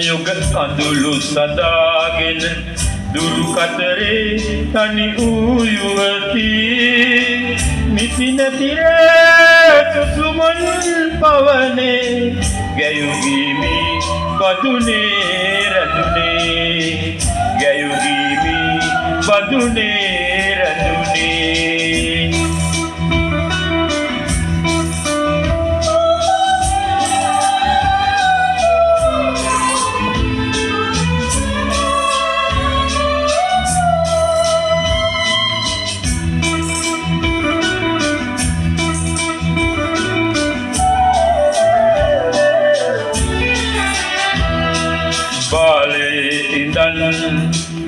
යුග කඳුළු සදාගෙන දුරු කතරේ තනි වූ යුවතී නිසින තිරේ සුසුමන් පවනේ ගැයුගීමි බඳුනේ රැඳුනේ ගැයුගීමි බඳුනේ රැඳුනේ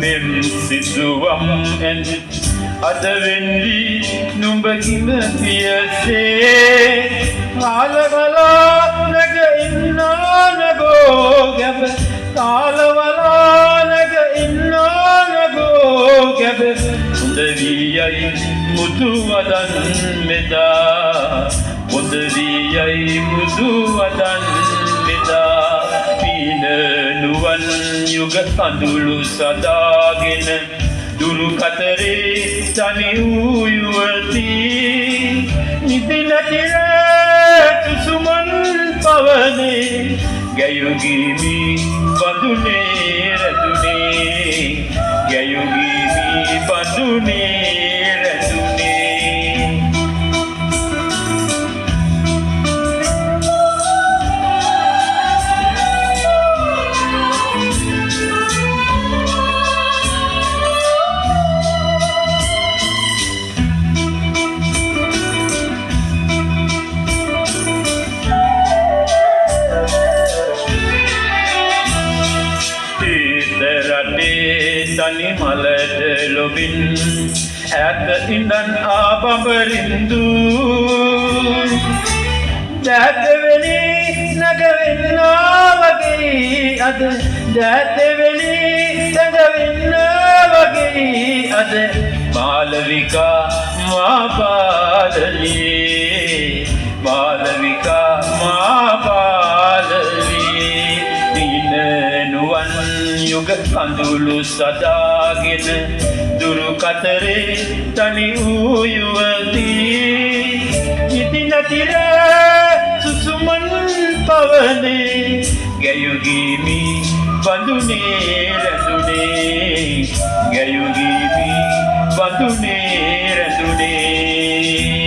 මෙම් සිදුවම් ඇන් අද වෙන්වි නුඹ කිමතියසේ කාලවලා නැග ඉන්නා නගෝ ගැබ කාලවලා නැග ඉන්නා නගෝ ගැබ හොඳ වීයයි මුතු වදන් මෙදා හොඳ වීයයි මුතු වදන් මෙදා නුවන් යුග කඳුළු සදාගෙන දුරු කතරේ තනි වූ යුවතී නිදින තිරේ සුසුමන් පවනේ ගැයුගීමි බඳුනේ රැඳුනේ ගැයුගීමි බඳුනේ රැඳුනේ තනි මලට ලොබින් ඈත ඉඳන් ආබඹරින්දු දැතවෙලි නැගවෙන්නා වගේ අද දැතවෙලි නැගවෙන්නා වගේ අද මාලවිකා මා පාදලියේ මාලවිකා මා පාදලියේ දින නුවන් යුග කඳුළු සදාගෙන දුරු කතරේ තනි වූ යුවතී නිදින තිරේ සුසුමන් පවනේ ගැයුගීමි බඳුනේ රැඳුනේ ගැයුගීමි බඳුනේ රැඳුනේ